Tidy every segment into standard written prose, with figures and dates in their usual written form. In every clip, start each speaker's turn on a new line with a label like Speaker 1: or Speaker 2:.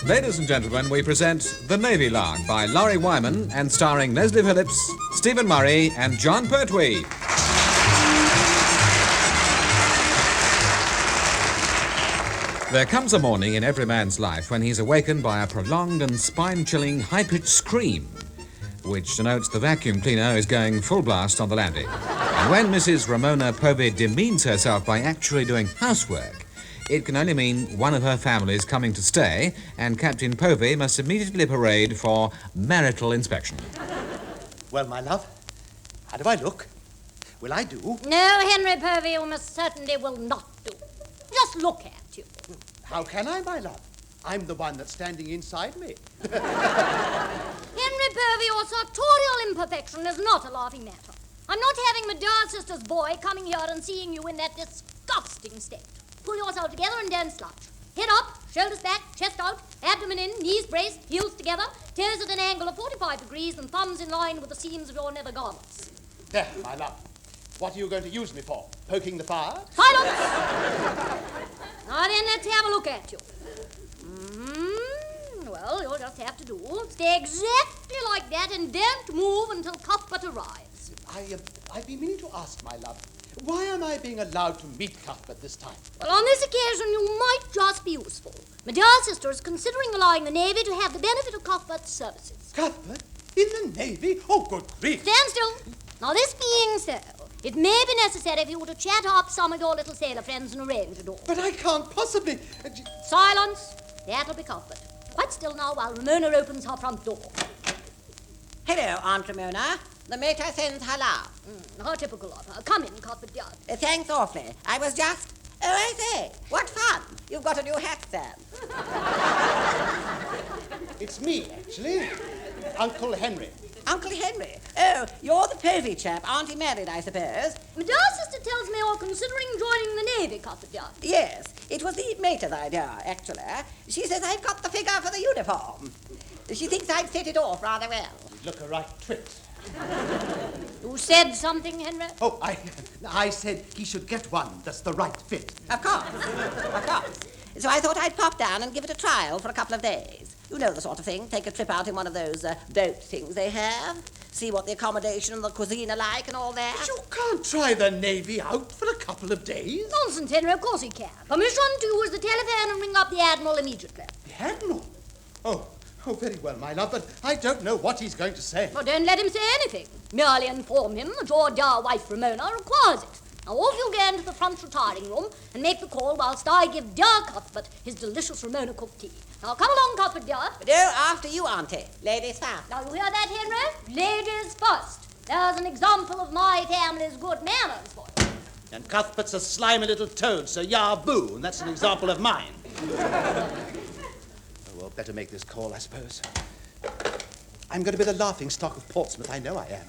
Speaker 1: Ladies and gentlemen, we present The Navy Lark by Laurie Wyman and starring Leslie Phillips, Stephen Murray and John Pertwee. There comes a morning in every man's life when he's awakened by a prolonged and spine-chilling high-pitched scream, which denotes the vacuum cleaner is going full blast on the landing. And when Mrs. Ramona Povey demeans herself by actually doing housework, it can only mean one of her family is coming to stay, and Captain Povey must immediately parade for marital inspection.
Speaker 2: Well, my love, how do I look? Will I do?
Speaker 3: No, Henry Povey, you most certainly will not do. Just look at you.
Speaker 2: How can I, my love? I'm the one that's standing inside me.
Speaker 3: Henry Povey, your sartorial imperfection is not a laughing matter. I'm not having Meda's sister's boy coming here and seeing you in that disgusting state. Pull yourself together and don't slouch. Head up, shoulders back, chest out, abdomen in, knees braced, heels together, toes at an angle of 45 degrees and thumbs in line with the seams of your nether garments.
Speaker 2: There, my love. What are you going to use me for? Poking the fire?
Speaker 3: Silence! Now then, let's have a look at you. Well, you'll just have to do. Stay exactly like that and don't move until Cuthbert arrives.
Speaker 2: I've been meaning to ask, my love, why am I being allowed to meet Cuthbert this time?
Speaker 3: Well, on this occasion, you might just be useful. Meda's sister is considering allowing the Navy to have the benefit of Cuthbert's services.
Speaker 2: Cuthbert? In the Navy? Oh, good grief.
Speaker 3: Stand still. Now, this being so, it may be necessary for you to chat up some of your little sailor friends and arrange it all.
Speaker 2: But I can't possibly...
Speaker 3: Silence. That'll be Cuthbert. Quite still now while Ramona opens her front door.
Speaker 4: Hello, Aunt Ramona. The mater sends her love.
Speaker 3: How typical of her. Come in, Cuthbert, dear.
Speaker 4: Thanks awfully. I was just... Oh, I say, what fun. You've got a new hat, Sam.
Speaker 2: It's me, actually. Uncle Henry.
Speaker 4: Uncle Henry? Oh, you're the Povey chap. Auntie married, I suppose.
Speaker 3: Meda's sister tells me you're considering joining the Navy, Cuthbert, dear.
Speaker 4: Yes, it was the mater's idea, actually. She says I've got the figure for the uniform. She thinks I've set it off rather well.
Speaker 2: You look a right twit.
Speaker 3: You said something, Henry?
Speaker 2: Oh, I said he should get one that's the right fit.
Speaker 4: Of course. Of course. So I thought I'd pop down and give it a trial for a couple of days. You know the sort of thing. Take a trip out in one of those boat things they have. See what the accommodation and the cuisine are like and all that.
Speaker 2: But you can't try the Navy out for a couple of days.
Speaker 3: Nonsense, Henry. Of course he can. Permission to use the telephone and ring up the Admiral immediately.
Speaker 2: The Admiral? Oh, very well, my love, but I don't know what he's going to say.
Speaker 3: Well, don't let him say anything. Merely inform him that your dear wife, Ramona, requires it. Now, off you go into the front retiring room and make the call whilst I give dear Cuthbert his delicious Ramona cooked tea. Now, come along, Cuthbert, dear.
Speaker 4: No, after you, Auntie. Ladies first.
Speaker 3: Now, you hear that, Henry? Ladies first. There's an example of my family's good manners for you.
Speaker 2: And Cuthbert's a slimy little toad, so yah-boo, and that's an example of mine. Well, better make this call, I suppose. I'm going to be the laughing stock of Portsmouth, I know I am.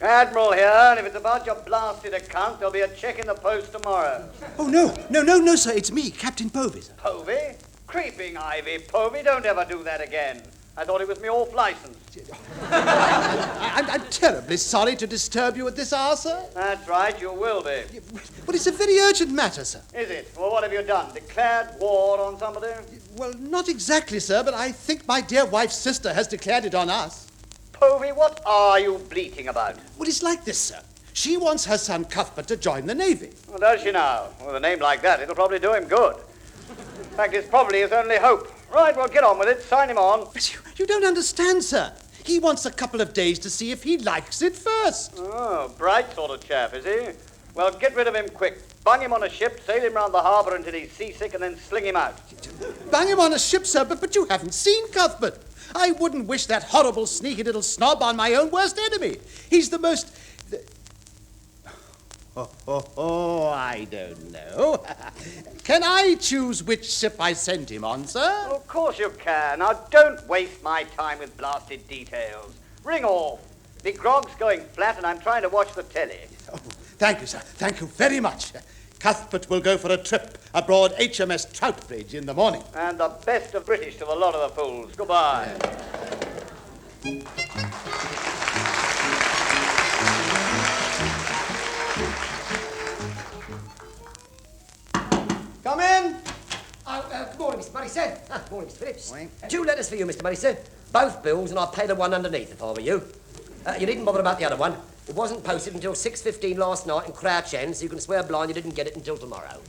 Speaker 5: Admiral here, and if it's about your blasted account, there'll be a check in the post tomorrow.
Speaker 2: Oh, no, sir, it's me, Captain Povey, sir.
Speaker 5: Povey? Creeping Ivy, Povey, don't ever do that again. I thought it was me off license.
Speaker 2: I'm terribly sorry to disturb you at this hour, sir.
Speaker 5: That's right, you will be.
Speaker 2: But it's a very urgent matter, sir.
Speaker 5: Is it? Well, what have you done? Declared war on somebody?
Speaker 2: Well, not exactly, sir, but I think my dear wife's sister has declared it on us.
Speaker 5: Povey, what are you bleating about?
Speaker 2: Well, it's like this, sir. She wants her son Cuthbert to join the Navy.
Speaker 5: Well, does she now? With a name like that, it'll probably do him good. In fact, it's probably his only hope. Right, well, get on with it. Sign him on.
Speaker 2: But you don't understand, sir. He wants a couple of days to see if he likes it first.
Speaker 5: Oh, bright sort of chap, is he? Well, get rid of him quick. Bung him on a ship, sail him round the harbour until he's seasick, and then sling him out.
Speaker 2: Bang him on a ship, sir, but you haven't seen Cuthbert. I wouldn't wish that horrible, sneaky little snob on my own worst enemy. He's the most... I don't know. Can I choose which ship I send him on, sir?
Speaker 5: Well, of course you can. Now, don't waste my time with blasted details. Ring off. The grog's going flat, and I'm trying to watch the telly.
Speaker 2: Oh, thank you, sir. Thank you very much. Cuthbert will go for a trip aboard HMS Troutbridge in the morning.
Speaker 5: And the best of British to the lot of the fools. Goodbye.
Speaker 6: Phillips.
Speaker 7: Morning.
Speaker 6: 2 letters for you, Mr. Money, sir. Both bills, and I'll pay the one underneath if I were you. You needn't bother about the other one. It wasn't posted until 6:15 last night in Crouch End, so you can swear blind you didn't get it until tomorrow.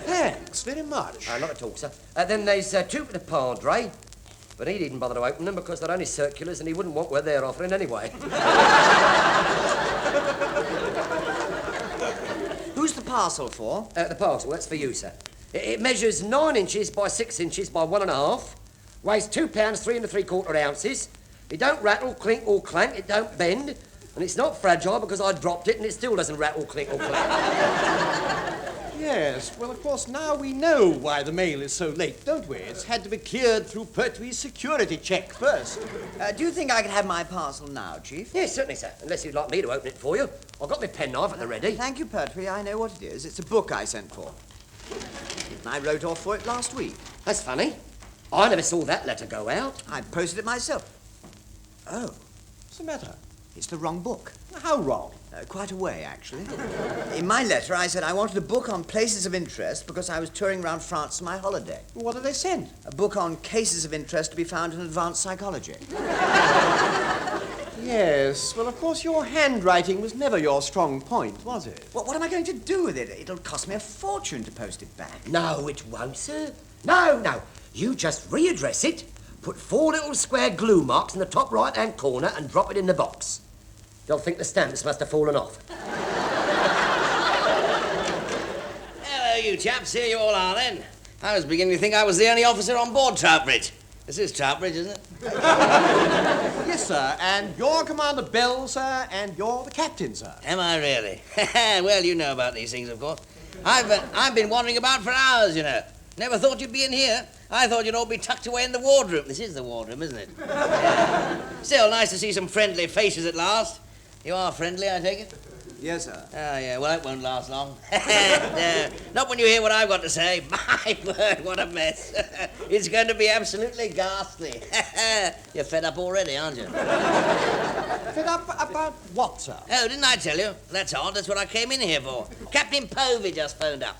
Speaker 2: Thanks very much.
Speaker 6: Not at all, sir. Then there's 2 for the Padre, but he didn't bother to open them because they're only circulars and he wouldn't want what they're offering anyway.
Speaker 7: Who's the parcel for?
Speaker 6: The parcel, that's for you, sir. It measures 9 inches by 6 inches by 1.5, weighs 2 pounds 3 3/4 ounces. It don't rattle, clink or clank, it don't bend, and it's not fragile because I dropped it and it still doesn't rattle, clink or clank.
Speaker 2: Yes, well, of course, now we know why the mail is so late, don't we? It's had to be cleared through Pertwee's security check first.
Speaker 7: Do you think I could have my parcel now, Chief?
Speaker 6: Yes, certainly, sir, unless you'd like me to open it for you. I've got my penknife at the ready.
Speaker 7: Thank you, Pertwee. I know what it is. It's a book I sent for. I wrote off for it last week.
Speaker 6: That's funny. I never saw that letter go out.
Speaker 7: I posted it myself. Oh,
Speaker 2: What's the matter?
Speaker 7: it's the wrong book.
Speaker 2: How wrong?
Speaker 7: Quite a way, actually. In my letter, I said I wanted a book on places of interest because I was touring around France for my holiday.
Speaker 2: What did they send?
Speaker 7: A book on cases of interest to be found in advanced psychology.
Speaker 2: Yes, well, of course, your handwriting was never your strong point, was it?
Speaker 7: Well, what am I going to do with it? It'll cost me a fortune to post it back.
Speaker 6: No, it won't, sir. No. You just readdress it, put 4 little square glue marks in the top right-hand corner and drop it in the box. They'll think the stamps must have fallen off.
Speaker 8: Hello, you chaps. Here you all are, then. I was beginning to think I was the only officer on board Troutbridge. This is Troutbridge, isn't it?
Speaker 2: Yes, sir, and you're Commander Bell, sir, and you're the captain, sir.
Speaker 8: Am I really? Well, you know about these things, of course. I've been wandering about for hours, you know. Never thought you'd be in here. I thought you'd all be tucked away in the wardroom. This is the wardroom, isn't it? Still, nice to see some friendly faces at last. You are friendly, I take it?
Speaker 7: Yes, sir.
Speaker 8: Oh, yeah, well, that won't last long. No, not when you hear what I've got to say. My word, what a mess. It's going to be absolutely ghastly. You're fed up already, aren't you?
Speaker 2: Fed up about what, sir?
Speaker 8: Oh, didn't I tell you? That's odd. That's what I came in here for. Captain Povey just phoned up.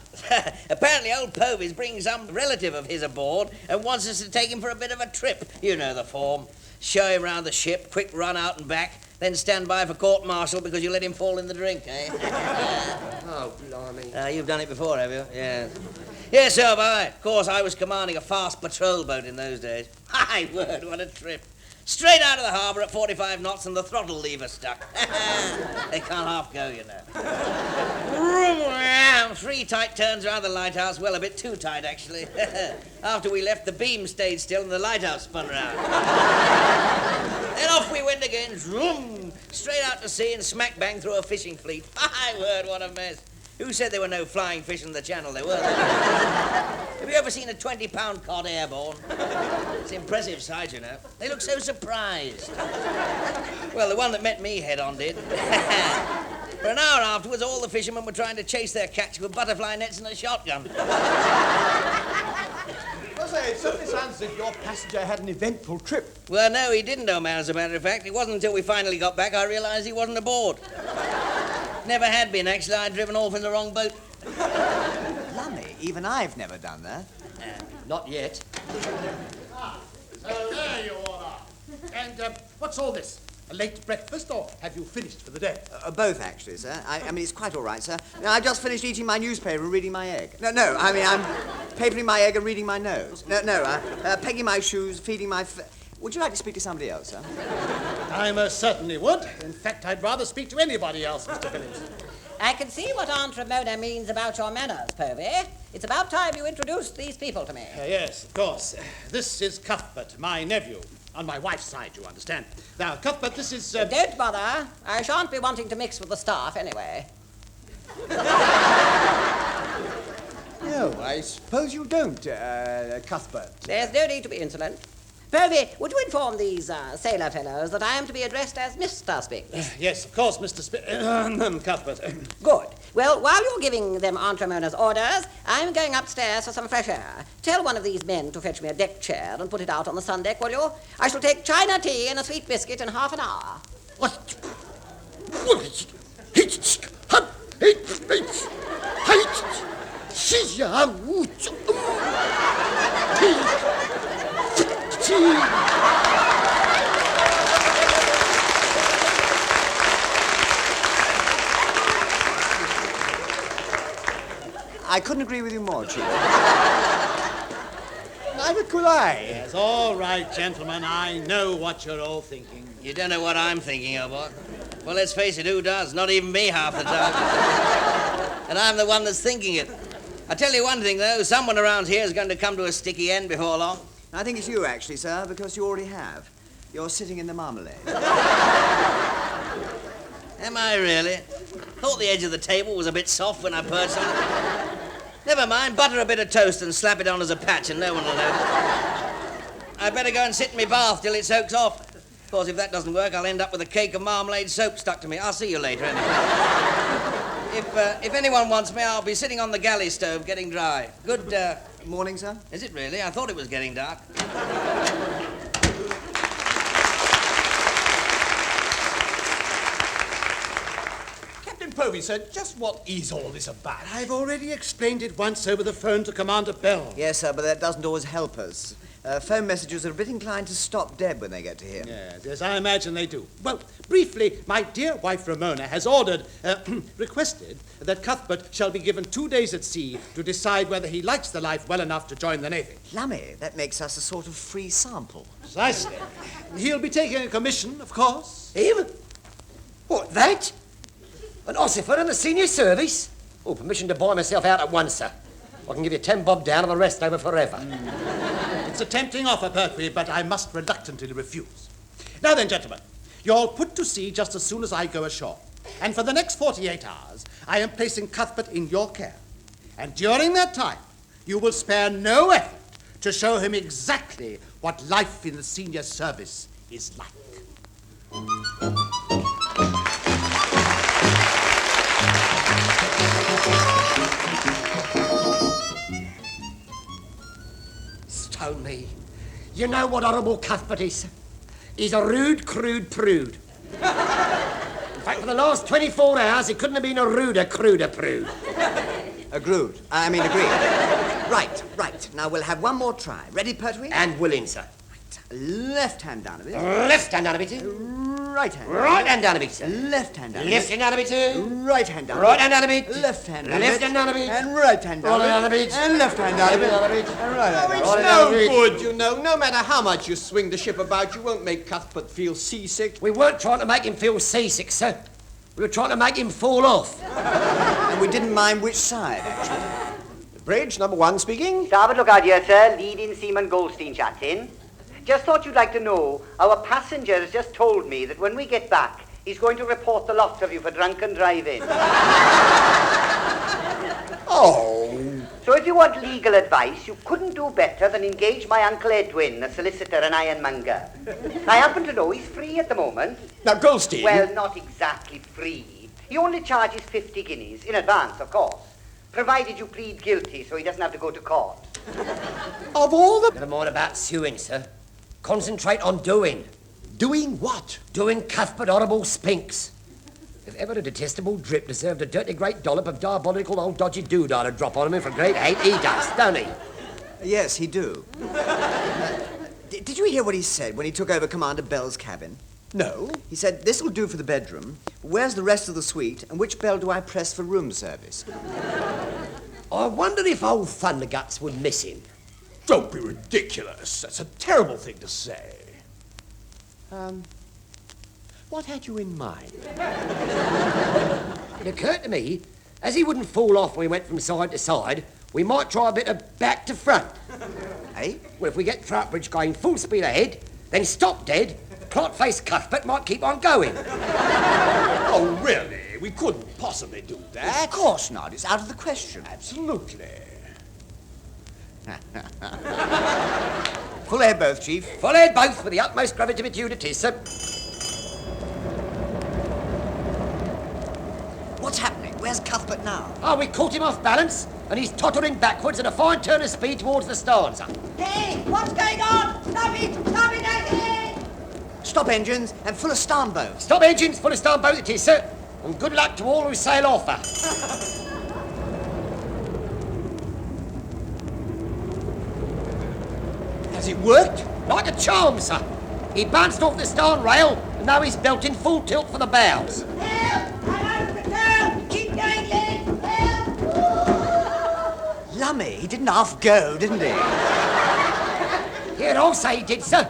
Speaker 8: Apparently old Povey's bringing some relative of his aboard and wants us to take him for a bit of a trip. You know the form. Show him round the ship, quick run out and back, then stand by for court-martial because you let him fall in the drink, eh?
Speaker 6: Oh, blimey.
Speaker 8: You've done it before, have you? Yes. Yes, so have I. Of course, I was commanding a fast patrol boat in those days. My word, what a trip. Straight out of the harbour at 45 knots and the throttle lever stuck. They can't half go, you know. 3 tight turns around the lighthouse. Well, a bit too tight, actually. After we left, the beam stayed still and the lighthouse spun round. Then off we went again, zoom, straight out to sea and smack bang through a fishing fleet. My word, what a mess. Who said there were no flying fish in the channel? There were. Have you ever seen a 20-pound cod airborne? It's an impressive sight, you know. They look so surprised. Well, the one that met me head-on did. For an hour afterwards, all the fishermen were trying to chase their catch with butterfly nets and a shotgun.
Speaker 2: Well, say, it certainly sounds as if your passenger had an eventful trip.
Speaker 8: Well, no, he didn't know, man, as a matter of fact. It wasn't until we finally got back I realised he wasn't aboard. Never had been, actually. I'd driven off in the wrong boat.
Speaker 7: Lummy, even I've never done that.
Speaker 6: Not yet.
Speaker 2: So there you all are. And what's all this? A late breakfast, or have you finished for the day?
Speaker 7: Both, actually, sir. I mean, it's quite all right, sir. I've just finished eating my newspaper and reading my egg. No, I mean, I'm papering my egg and reading my nose. Pegging my shoes, feeding my... Would you like to speak to somebody else, sir?
Speaker 2: I most certainly would. In fact, I'd rather speak to anybody else, Mr. Phillips.
Speaker 4: I can see what Aunt Ramona means about your manners, Povey. It's about time you introduced these people to me.
Speaker 2: Yes, of course. This is Cuthbert, my nephew. On my wife's side, you understand. Now, Cuthbert, this is...
Speaker 4: Don't bother. I shan't be wanting to mix with the staff anyway.
Speaker 2: No, I suppose you don't, Cuthbert.
Speaker 4: There's no need to be insolent. Povey, would you inform these sailor fellows that I am to be addressed as Mr. Spinks?
Speaker 2: Yes, of course, Mr. Cuthbert.
Speaker 4: Good. Well, while you're giving them Aunt Ramona's orders, I'm going upstairs for some fresh air. Tell one of these men to fetch me a deck chair and put it out on the sun deck, will you? I shall take China tea and a sweet biscuit in half an hour.
Speaker 2: What?
Speaker 7: I couldn't agree with you more, Chief.
Speaker 2: Neither could I. Yes, all right, gentlemen. I know what you're all thinking.
Speaker 8: You don't know what I'm thinking of, what? Well, let's face it, who does? Not even me half the time. And I'm the one that's thinking it. I tell you one thing, though, someone around here is going to come to a sticky end before long.
Speaker 7: I think it's you, actually, sir, because you already have. You're sitting in the marmalade.
Speaker 8: Am I really? Thought the edge of the table was a bit soft when I perched on it. Never mind, butter a bit of toast and slap it on as a patch and no one will know. I better go and sit in my bath till it soaks off. Of course, if that doesn't work, I'll end up with a cake of marmalade soap stuck to me. I'll see you later, anyway. If anyone wants me, I'll be sitting on the galley stove getting dry. Good,
Speaker 7: Morning, sir.
Speaker 8: Is it really? I thought it was getting dark.
Speaker 2: Povey, sir, just what is all this about? I've already explained it once over the phone to Commander Bell.
Speaker 7: Yes, sir, but that doesn't always help us. Phone messages are a bit inclined to stop dead when they get to him.
Speaker 2: Yes, I imagine they do. Well, briefly, my dear wife Ramona has requested that Cuthbert shall be given 2 days at sea to decide whether he likes the life well enough to join the Navy.
Speaker 7: Lummy, that makes us a sort of free sample.
Speaker 2: Precisely. He'll be taking a commission, of course.
Speaker 6: Him? What, that? An ossifer in the senior service? Oh, permission to buy myself out at once, sir. I can give you 10 bob down and the rest over forever.
Speaker 2: It's a tempting offer, Pertwee, but I must reluctantly refuse. Now then, gentlemen, you're all put to sea just as soon as I go ashore. And for the next 48 hours, I am placing Cuthbert in your care. And during that time, you will spare no effort to show him exactly what life in the senior service is like.
Speaker 6: Stone me. You know what horrible Cuthbert is? He's a rude, crude prude. In fact, for the last 24 hours, he couldn't have been a ruder, cruder prude.
Speaker 7: Agreed. Agreed. Right. Now we'll have one more try. Ready, Pertwee?
Speaker 6: And willing, sir.
Speaker 7: Left hand down a bit.
Speaker 6: Left hand down a bit, sir.
Speaker 7: Right hand.
Speaker 6: Right hand down a bit, sir.
Speaker 7: Left hand down a bit.
Speaker 6: Left hand down a bit, sir.
Speaker 7: Right hand down a bit.
Speaker 6: Right hand down a bit.
Speaker 7: Left hand down a bit.
Speaker 6: Left hand down a bit.
Speaker 7: And right hand down
Speaker 6: Right hand down a bit.
Speaker 7: And left hand down a bit. And right hand down a bit.
Speaker 6: Right hand down a bit.
Speaker 9: Good, you know. No matter how much you swing the ship about, you won't make Cuthbert feel seasick.
Speaker 6: We weren't trying to make him feel seasick, sir. We were trying to make him fall off.
Speaker 7: And we didn't mind which side, actually.
Speaker 9: Bridge, number 1 speaking.
Speaker 5: Starboard lookout here, sir. Leading Seaman Goldstein chatting. Just thought you'd like to know, our passenger has just told me that when we get back, he's going to report the lot of you for drunken driving.
Speaker 9: Oh.
Speaker 5: So if you want legal advice, you couldn't do better than engage my Uncle Edwin, a solicitor and ironmonger. I happen to know he's free at the moment.
Speaker 9: Now, Goldstein.
Speaker 5: Well, not exactly free. He only charges 50 guineas, in advance, of course, provided you plead guilty so he doesn't have to go to court.
Speaker 9: Of all the...
Speaker 6: Never mind about suing, sir. Concentrate on doing.
Speaker 9: Doing what?
Speaker 6: Doing Cuthbert horrible spinks. If ever a detestable drip deserved a dirty great dollop of diabolical old dodgy doodah to drop on him for great hate, he does, don't he?
Speaker 7: Yes, he do. Did you hear what he said when he took over Commander Bell's cabin?
Speaker 9: No.
Speaker 7: He said, "This will do for the bedroom. Where's the rest of the suite, and which bell do I press for room service?"
Speaker 6: I wonder if old Thunderguts would miss him.
Speaker 9: Don't be ridiculous. That's a terrible thing to say. What had you in mind?
Speaker 6: It occurred to me, as he wouldn't fall off when we went from side to side, we might try a bit of back to front.
Speaker 7: Eh?
Speaker 6: Well, if we get Troutbridge going full speed ahead, then stop dead, clot-faced Cuthbert might keep on going.
Speaker 9: Oh, really? We couldn't possibly do that.
Speaker 7: Of course not. It's out of the question.
Speaker 9: Absolutely.
Speaker 7: Full air both, Chief.
Speaker 6: Full ahead both with the utmost gravititude it is, sir.
Speaker 7: What's happening? Where's Cuthbert now?
Speaker 6: Oh, we caught him off balance, and he's tottering backwards at a fine turn of speed towards the stanza.
Speaker 4: Hey, what's going on? Stop it! Stop it, I say!
Speaker 7: Stop engines and full of starn bow.
Speaker 6: Stop engines, full of starn boat it is, sir. And good luck to all who sail off her.
Speaker 9: Has it worked?
Speaker 6: Like a charm, sir. He bounced off the starn rail, and now he's belting full tilt for the bows.
Speaker 4: Help! I'm over the curve! Keep going, Lynn! Help!
Speaker 7: Lummy, he didn't half go, didn't he?
Speaker 6: Here, I'll say he did, sir.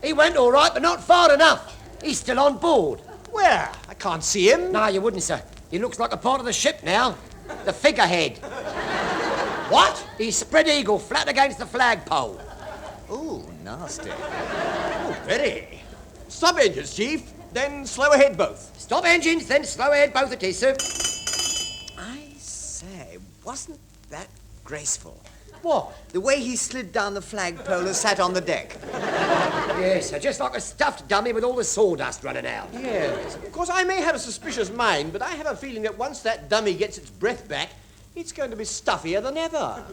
Speaker 6: He went all right, but not far enough. He's still on board.
Speaker 9: Where? I can't see him.
Speaker 6: No, you wouldn't, sir. He looks like a part of the ship now. The figurehead.
Speaker 9: What?
Speaker 6: He's spread eagle, flat against the flagpole.
Speaker 7: Ooh, nasty.
Speaker 9: Oh, very. Stop engines, Chief. Then slow ahead both.
Speaker 6: Stop engines, then slow ahead both it is, sir.
Speaker 7: I say, wasn't that graceful?
Speaker 9: What?
Speaker 7: The way he slid down the flagpole and sat on the deck.
Speaker 6: Yes, sir, just like a stuffed dummy with all the sawdust running out.
Speaker 9: Yes. Of course, I may have a suspicious mind, but I have a feeling that once that dummy gets its breath back, it's going to be stuffier than ever.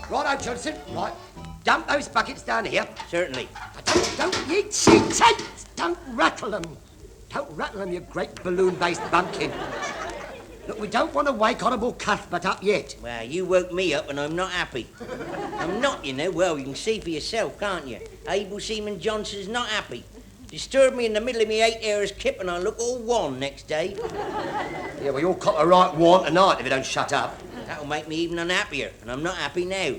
Speaker 6: Righto, Johnson. Right. Dump those buckets down here.
Speaker 8: Certainly.
Speaker 6: Don't ye cheat! Don't rattle them. Don't rattle them, you great balloon-based bumpkin. Look, we don't want to wake Honourable Cuthbert up yet.
Speaker 8: Well, you woke me up and I'm not happy. I'm not, you know. Well, you can see for yourself, can't you? Able Seaman Johnson's not happy. Disturbed me in the middle of me 8 hours kip and I look all wan next day.
Speaker 6: Yeah, well, you'll cop a right want tonight if you don't shut up.
Speaker 8: That'll make me even unhappier, and I'm not happy now.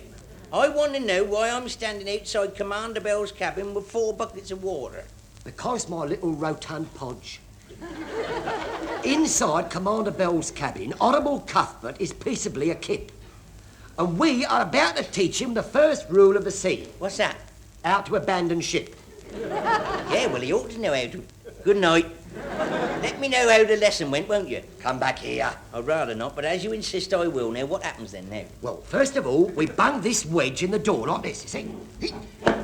Speaker 8: I want to know why I'm standing outside Commander Bell's cabin with 4 buckets of water.
Speaker 6: Because, my little rotund podge. Inside Commander Bell's cabin, Honourable Cuthbert is peaceably a kip. And we are about to teach him the first rule of the sea.
Speaker 8: What's that?
Speaker 6: How to abandon ship.
Speaker 8: Yeah, well, he ought to know how to. Good night. Let me know how the lesson went, won't you?
Speaker 6: Come back here.
Speaker 8: I'd rather not, but as you insist, I will. Now, what happens then now?
Speaker 6: Well, first of all, we bung this wedge in the door like this, you see?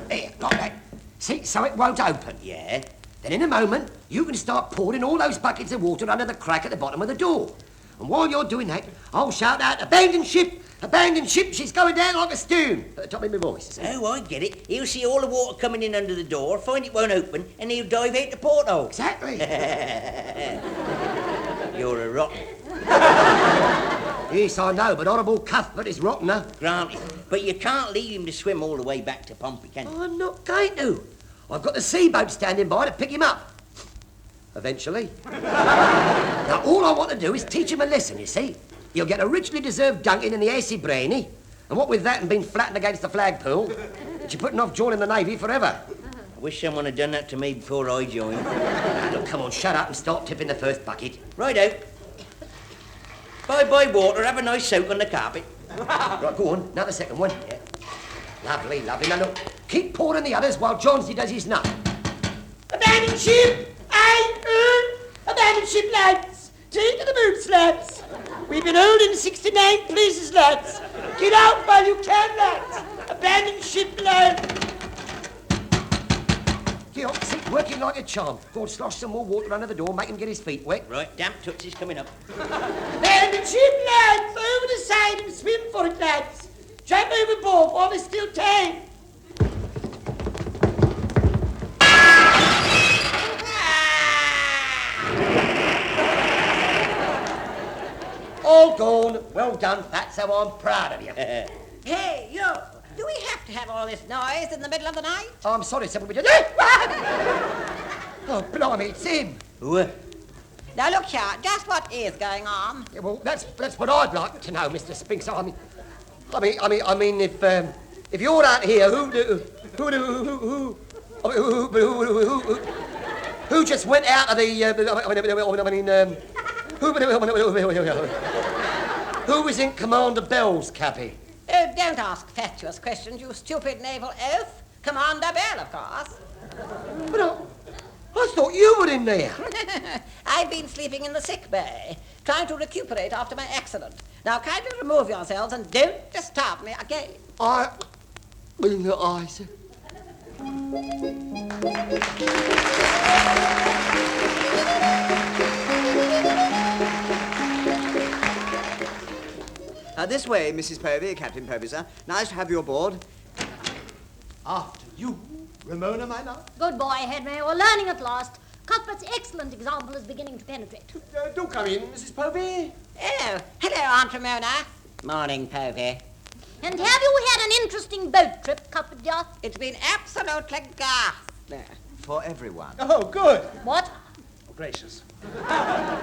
Speaker 6: There, like that. See, so it won't open.
Speaker 8: Yeah?
Speaker 6: Then in a moment, you can start pouring all those buckets of water under the crack at the bottom of the door. And while you're doing that, I'll shout out, abandon ship, she's going down like a stone, at the top of my voice.
Speaker 8: Oh, I get it. He'll see all the water coming in under the door, find it won't open, and he'll dive out the porthole.
Speaker 6: Exactly.
Speaker 8: You're a rotten.
Speaker 6: Yes, I know, but Honourable Cuthbert is rottener.
Speaker 8: Granted. But you can't leave him to swim all the way back to Pompey, can you?
Speaker 6: I'm not going to. I've got the seaboat standing by to pick him up. Eventually. Now, all I want to do is teach him a lesson, you see. He'll get a richly deserved dunking in the AC brainy, and what with that and being flattened against the flagpole, you're putting off joining the Navy forever.
Speaker 8: I wish someone had done that to me before I joined.
Speaker 6: Look, come on, shut up and start tipping the first bucket.
Speaker 8: Righto. Bye-bye, water. Have a nice soak on the carpet.
Speaker 6: Right, go on. Now the second one. Yeah. Lovely, lovely. Now, look, keep pouring the others while Johnsy does his nut.
Speaker 10: Abandon ship! Abandon ship, lads! Take to the boots, lads! We've been holding 69 places, lads! Get out while you can, lads! Abandon ship, lads!
Speaker 6: Yeah, see, working like a charm. Go on, slosh some more water under the door, make him get his feet wet.
Speaker 8: Right, damp tootsie's coming up.
Speaker 10: Abandon ship, lads! Over the side and swim for it, lads! Jump overboard while there's still time!
Speaker 6: All gone. Well done, Pat, so I'm proud of you.
Speaker 4: Hey, you! Do we have to have all this noise in the middle of the night?
Speaker 6: Oh, I'm sorry, sir, but we did. Oh, blimey, it's him.
Speaker 8: What?
Speaker 4: Now look here, just what is going on?
Speaker 6: Yeah, well, that's what I'd like to know, Mr. Spinks. I mean, if you're out here, who just went out of the? Who was in Commander Bell's cabin?
Speaker 4: Oh, don't ask fatuous questions, you stupid naval oaf. Commander Bell, of course.
Speaker 6: But I thought you were in there.
Speaker 4: I've been sleeping in the sick bay, trying to recuperate after my accident. Now kindly remove yourselves and don't disturb me again.
Speaker 6: I mean the eyes.
Speaker 7: This way, Mrs. Povey, Captain Povey, sir. Nice to have you aboard.
Speaker 9: After you.
Speaker 2: Ramona, my love?
Speaker 3: Good boy, Henry. We're learning at last. Cuthbert's excellent example is beginning to penetrate.
Speaker 9: Do come in, Mrs. Povey.
Speaker 4: Oh, hello, Aunt Ramona. Morning, Povey.
Speaker 3: And have you had an interesting boat trip, Cuthbert dear?
Speaker 4: It's been absolutely ghastly.
Speaker 7: For everyone.
Speaker 2: Oh, good.
Speaker 3: What?
Speaker 2: Oh, gracious.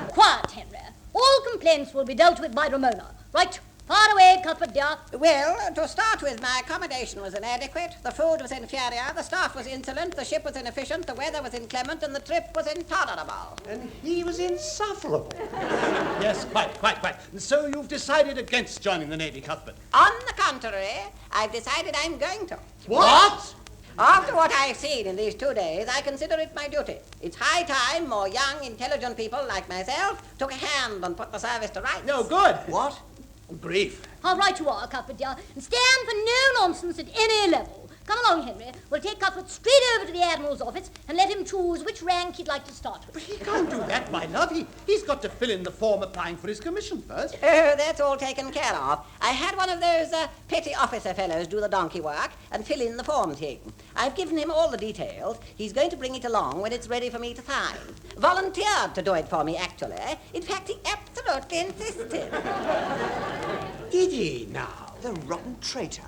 Speaker 3: Quiet, Henry. All complaints will be dealt with by Ramona. Right, far away, Cuthbert dear.
Speaker 4: Well, to start with, my accommodation was inadequate, the food was inferior, the staff was insolent, the ship was inefficient, the weather was inclement, and the trip was intolerable.
Speaker 9: And he was insufferable.
Speaker 2: Yes, quite. And so you've decided against joining the Navy, Cuthbert?
Speaker 4: On the contrary, I've decided I'm going to.
Speaker 2: What?
Speaker 4: After what I've seen in these 2 days, I consider it my duty. It's high time more young, intelligent people like myself took a hand and put the service to rights.
Speaker 2: No, good.
Speaker 7: What?
Speaker 2: Oh, grief.
Speaker 3: How right you are, Cuthbert dear, and stand for no nonsense at any level. Come along, Henry. We'll take Cuthbert straight over to the Admiral's office and let him choose which rank he'd like to start with.
Speaker 2: But he can't do that, my love. He's got to fill in the form applying for his commission first.
Speaker 4: Oh, that's all taken care of. I had one of those petty officer fellows do the donkey work and fill in the form thing. I've given him all the details. He's going to bring it along when it's ready for me to sign. Volunteered to do it for me, actually. In fact, he absolutely insisted.
Speaker 9: Did he now?
Speaker 7: The rotten traitor.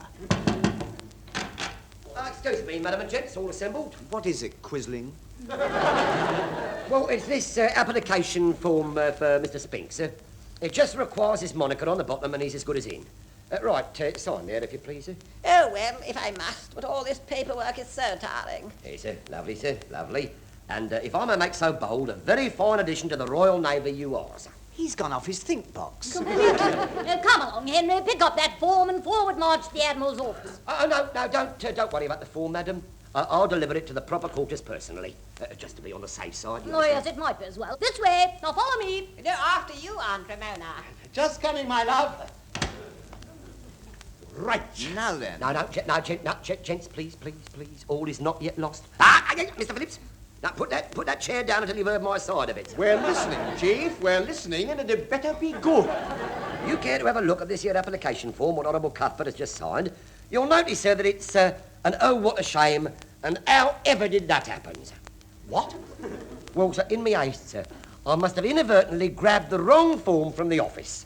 Speaker 6: Excuse me, madam and gents, all assembled.
Speaker 7: What is it, Quisling?
Speaker 6: Well, it's this application form for Mr. Spinks. It just requires his moniker on the bottom and he's as good as in. Right, sign there if you please, sir.
Speaker 4: Oh, well, if I must, but all this paperwork is so tiring.
Speaker 6: Here, sir. Lovely, sir. Lovely. And if I may make so bold, a very fine addition to the Royal Navy you are, sir.
Speaker 7: He's gone off his think box.
Speaker 3: Come along, Henry. Pick up that form and forward march to the Admiral's office.
Speaker 6: Oh, no, don't worry about the form, madam. I'll deliver it to the proper quarters personally, just to be on the safe side.
Speaker 3: Oh, yes, it might be as well. This way. Now follow me.
Speaker 4: No, after you, Aunt Ramona.
Speaker 2: Just coming, my love. Right.
Speaker 7: Now then.
Speaker 6: No, gents, please. All is not yet lost. Mr. Phillips. Now, put that chair down until you've heard my side of it.
Speaker 9: We're listening, Chief. We're listening, and it had better be good.
Speaker 6: You care to have a look at this here application form what Honourable Cuthbert has just signed? You'll notice, sir, that it's an oh, what a shame, and how ever did that happen, sir?
Speaker 9: What?
Speaker 6: Well, sir, in my haste, sir, I must have inadvertently grabbed the wrong form from the office.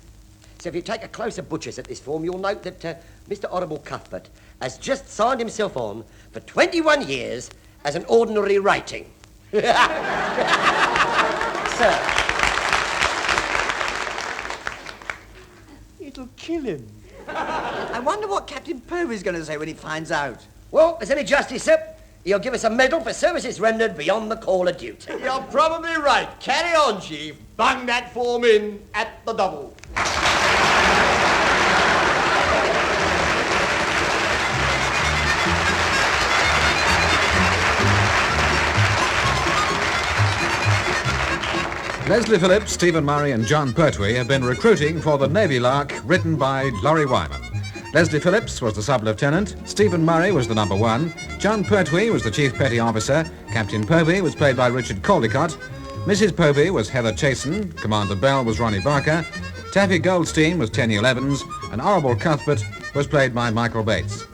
Speaker 6: So if you take a closer butcher's at this form, you'll note that Mr. Honourable Cuthbert has just signed himself on for 21 years as an ordinary rating. Sir.
Speaker 9: It'll kill him.
Speaker 7: I wonder what Captain Povey's going to say when he finds out.
Speaker 6: Well, if there's any justice, sir, he'll give us a medal for services rendered beyond the call of duty.
Speaker 9: You're probably right. Carry on, Chief. Bung that form in at the double.
Speaker 1: Leslie Phillips, Stephen Murray and John Pertwee have been recruiting for the Navy Lark, written by Laurie Wyman. Leslie Phillips was the sub-lieutenant, Stephen Murray was the number 1, John Pertwee was the chief petty officer, Captain Povey was played by Richard Caldecott, Mrs. Povey was Heather Chasen, Commander Bell was Ronnie Barker, Taffy Goldstein was Tenniel Evans, and Honourable Cuthbert was played by Michael Bates.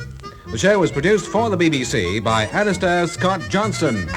Speaker 1: The show was produced for the BBC by Alistair Scott Johnson.